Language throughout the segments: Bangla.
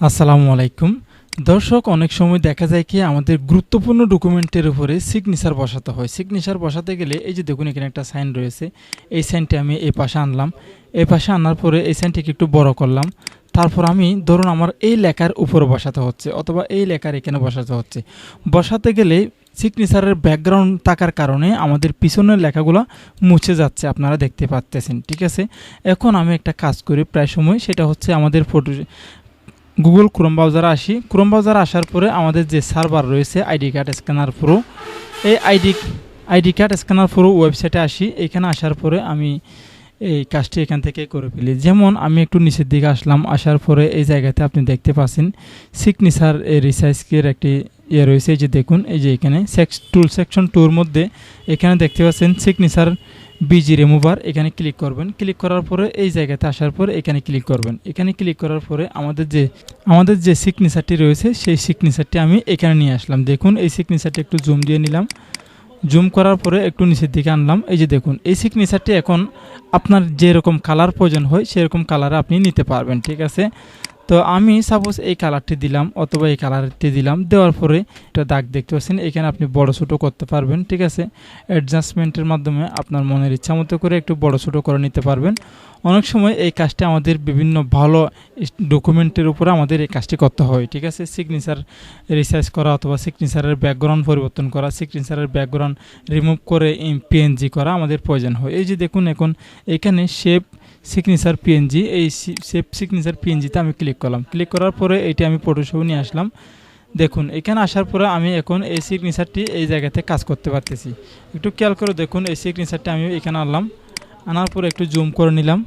আসসালামু আলাইকুম দর্শক, অনেক সময় দেখা যায় কি আমাদের গুরুত্বপূর্ণ ডকুমেন্টের উপরে সিগনেচার বসাতে হয়। সিগনেচার বসাতে গেলে এই যে দেখুন এখানে একটা সাইন রয়েছে, এই সাইনটি আমি এই পাশে আনলাম। এই পাশে আনার পরে এই সাইনটিকে একটু বড় করলাম। তারপর আমি ধরুন আমার এই লেখার উপরে বসাতে হচ্ছে অথবা এই লেখার এখানে বসাতে হচ্ছে। বসাতে গেলে সিগনেচারের ব্যাকগ্রাউন্ড থাকার কারণে আমাদের পিছনের লেখাগুলো মুছে যাচ্ছে, আপনারা দেখতে পাচ্ছেন। ঠিক আছে, এখন আমি একটা কাজ করি প্রায় সময়, সেটা হচ্ছে আমাদের গুগল ক্রোম ব্রাউজারে আসি। ক্রোম ব্রাউজারে আসার পরে আমাদের যে সার্ভার রয়েছে আইডি কার্ড স্ক্যানার প্রো, এই আইডি কার্ড স্ক্যানার প্রো ওয়েবসাইটে আসি। এখানে আসার পরে আমি এই কাজটি এখান থেকে করে ফেলি। যেমন আমি একটু নিচের দিকে আসলাম, আসার পরে এই জায়গাতে আপনি দেখতে পাচ্ছেন সিগনেচার রিসাইজের একটি রয়েছে। এই যে দেখুন, এই যে এখানে সেকশন 2 মধ্যে এখানে দেখতে পাচ্ছেন সিগনেচার বিজি রিমুভার। এখানে ক্লিক করবেন। ক্লিক করার পরে এই জায়গাতে আসার পরে এখানে ক্লিক করবেন। এখানে ক্লিক করার পরে আমাদের যে সিগনেচারটি রয়েছে সেই সিগনেচারটি আমি এখানে নিয়ে আসলাম। দেখুন এই সিগনেচারটি একটু জুম দিয়ে নিলাম। জুম করার পরে একটু নিচের দিকে আনলাম। এই যে দেখুন এই সিগনেচারটি এখন আপনার যেরকম কালার প্রয়োজন হয় সেরকম কালারে আপনি নিতে পারবেন। ঠিক আছে, তো আমি সাপোজ এই কালারটি দিলাম অথবা এই কালারটি দিলাম। দেওয়ার পরে একটা দাগ দেখতে পাচ্ছেন, এখানে আপনি বড় ছোটো করতে পারবেন। ঠিক আছে, অ্যাডজাস্টমেন্টের মাধ্যমে আপনার মনের ইচ্ছা মতো করে একটু বড় ছোটো করে নিতে পারবেন। অনেক সময় এই কাজটা আমাদের বিভিন্ন ভালো ডকুমেন্টের উপরে আমাদের এই কাজটি করতে হয়। ঠিক আছে, সিগনেচার রিসার্চ করা অথবা সিগনেচারের ব্যাকগ্রাউন্ড পরিবর্তন করা, সিগনেচারের ব্যাকগ্রাউন্ড রিমুভ করে পিএনজি করা আমাদের প্রয়োজন হয়। এই যে দেখুন এখন এখানে শেপ সিগনেচার পিএনজি, এই শেপ সিগনেচার পিএনজিতে আমি ক্লিক করলাম। ক্লিক করার পরে এটি আমি ফটোশপে নিয়ে আসলাম। দেখুন এখানে আসার পরে আমি এখন এই সিগনেচারটি এই জায়গাতে কাজ করতে পারতেছি। একটু খেয়াল করে দেখুন এই সিগনেচারটি আমি এখানে আনলাম। আনার পরে একটু জুম করে নিলাম।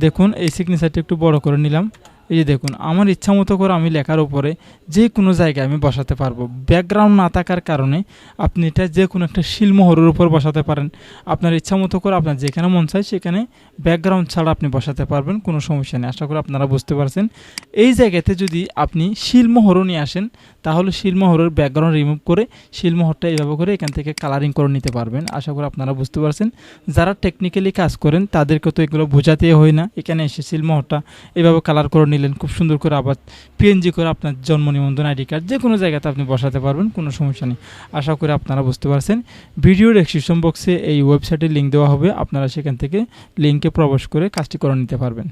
দেখুন এই সিগনেচারটি একটু বড় করে নিলাম। এই যে দেখুন আমার ইচ্ছা মতো করে আমি লেখার উপরে যে কোনো জায়গায় আমি বসাতে পারবো। ব্যাকগ্রাউন্ড না থাকার কারণে আপনি এটা যে কোনো একটা শিলমোহরের উপর বসাতে পারেন। আপনার ইচ্ছা মতো করে আপনার যেখানে মন চায় সেখানে ব্যাকগ্রাউন্ড ছাড়া আপনি বসাতে পারবেন, কোনো সমস্যা নেই। আশা করি আপনারা বুঝতে পারছেন। এই জায়গাতে যদি আপনি শিলমোহরও নিয়ে আসেন তাহলে শিলমোহরের ব্যাকগ্রাউন্ড রিমুভ করে শিলমোহরটা এইভাবে করে এখান থেকে কালারিং করে নিতে পারবেন। আশা করি আপনারা বুঝতে পারছেন। যারা টেকনিক্যালি কাজ করেন তাদেরকে তো এগুলো বোঝাতে হয় না। এখানে এসে শিলমোহরটা এইভাবে কালার করে নিলেন খুব সুন্দর করে, আবার পিএনজি করে আপনার জন্ম নিবন্ধন আইডি কার্ড যে কোনো জায়গাতে আপনি বসাতে পারবেন, কোনো সমস্যা নেই। আশা করি আপনারা বুঝতে পারছেন। ভিডিও ডেসক্রিপশন বক্সে এই ওয়েবসাইটের লিঙ্ক দেওয়া হবে, আপনারা সেখান থেকে লিঙ্কে প্রবেশ করে কাজটি করে নিতে পারবেন।